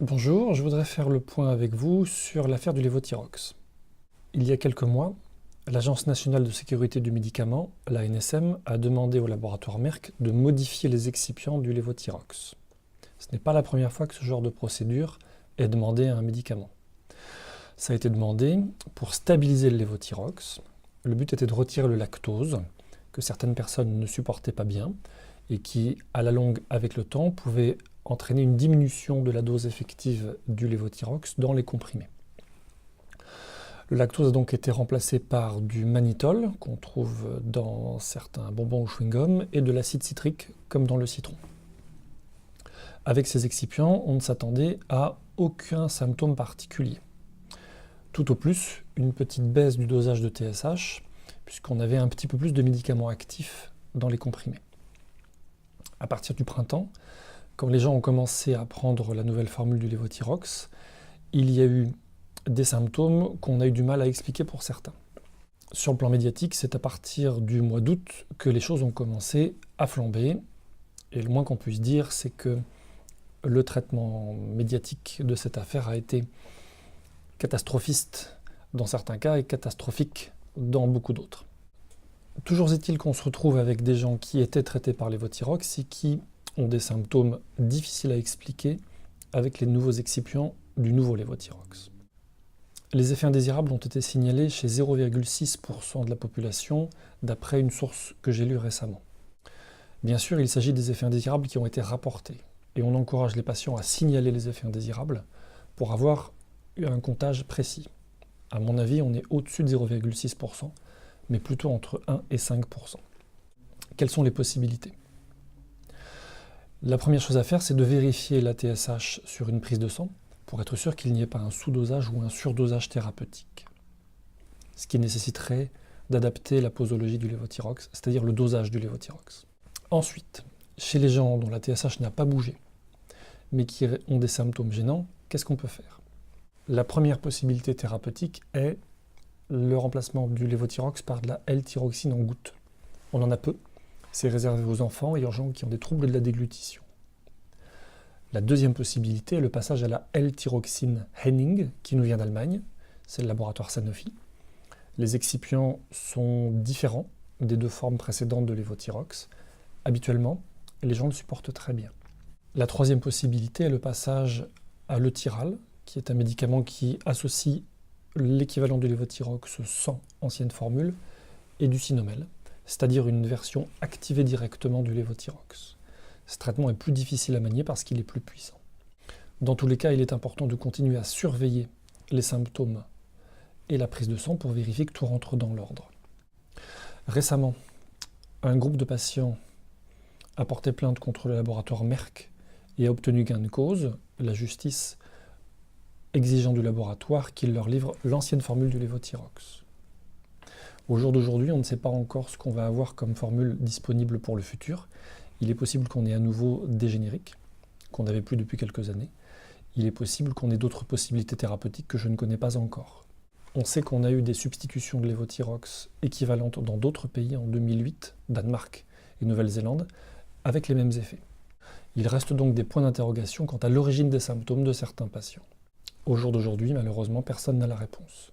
Bonjour, je voudrais faire le point avec vous sur l'affaire du lévothyrox. Il y a quelques mois, l'Agence nationale de sécurité du médicament, l'ANSM, a demandé au laboratoire Merck de modifier les excipients du lévothyrox. Ce n'est pas la première fois que ce genre de procédure est demandée à un médicament. Ça a été demandé pour stabiliser le lévothyrox. Le but était de retirer le lactose, que certaines personnes ne supportaient pas bien, et qui, à la longue, avec le temps, pouvait entraîner une diminution de la dose effective du lévothyrox dans les comprimés. Le lactose a donc été remplacé par du mannitol, qu'on trouve dans certains bonbons ou chewing-gums, et de l'acide citrique, comme dans le citron. Avec ces excipients, on ne s'attendait à aucun symptôme particulier. Tout au plus, une petite baisse du dosage de TSH, puisqu'on avait un petit peu plus de médicaments actifs dans les comprimés. À partir du printemps, quand les gens ont commencé à prendre la nouvelle formule du lévothyrox, il y a eu des symptômes qu'on a eu du mal à expliquer pour certains. Sur le plan médiatique, c'est à partir du mois d'août que les choses ont commencé à flamber. Et le moins qu'on puisse dire, c'est que le traitement médiatique de cette affaire a été catastrophiste dans certains cas et catastrophique dans beaucoup d'autres. Toujours est-il qu'on se retrouve avec des gens qui étaient traités par lévothyrox et qui ont des symptômes difficiles à expliquer avec les nouveaux excipients du nouveau lévothyrox. Les effets indésirables ont été signalés chez 0,6% de la population, d'après une source que j'ai lue récemment. Bien sûr, il s'agit des effets indésirables qui ont été rapportés, et on encourage les patients à signaler les effets indésirables pour avoir un comptage précis. À mon avis, on est au-dessus de 0,6%, mais plutôt entre 1 et 5%. Quelles sont les possibilités ? La première chose à faire, c'est de vérifier la TSH sur une prise de sang pour être sûr qu'il n'y ait pas un sous-dosage ou un surdosage thérapeutique. Ce qui nécessiterait d'adapter la posologie du lévothyrox, c'est-à-dire le dosage du lévothyrox. Ensuite, chez les gens dont la TSH n'a pas bougé, mais qui ont des symptômes gênants, qu'est-ce qu'on peut faire ? La première possibilité thérapeutique est le remplacement du lévothyrox par de la L-thyroxine en gouttes. On en a peu. C'est réservé aux enfants et aux gens qui ont des troubles de la déglutition. La deuxième possibilité est le passage à la L-thyroxine Henning, qui nous vient d'Allemagne. C'est le laboratoire Sanofi. Les excipients sont différents des deux formes précédentes de lévothyrox. Habituellement, les gens le supportent très bien. La troisième possibilité est le passage à l'Euthyral, qui est un médicament qui associe l'équivalent du lévothyrox sans ancienne formule et du Sinomel, c'est-à-dire une version activée directement du lévothyrox. Ce traitement est plus difficile à manier parce qu'il est plus puissant. Dans tous les cas, il est important de continuer à surveiller les symptômes et la prise de sang pour vérifier que tout rentre dans l'ordre. Récemment, un groupe de patients a porté plainte contre le laboratoire Merck et a obtenu gain de cause, la justice exigeant du laboratoire qu'il leur livre l'ancienne formule du lévothyrox. Au jour d'aujourd'hui, on ne sait pas encore ce qu'on va avoir comme formule disponible pour le futur. Il est possible qu'on ait à nouveau des génériques, qu'on n'avait plus depuis quelques années. Il est possible qu'on ait d'autres possibilités thérapeutiques que je ne connais pas encore. On sait qu'on a eu des substitutions de lévothyrox équivalentes dans d'autres pays en 2008, Danemark et Nouvelle-Zélande, avec les mêmes effets. Il reste donc des points d'interrogation quant à l'origine des symptômes de certains patients. Au jour d'aujourd'hui, malheureusement, personne n'a la réponse.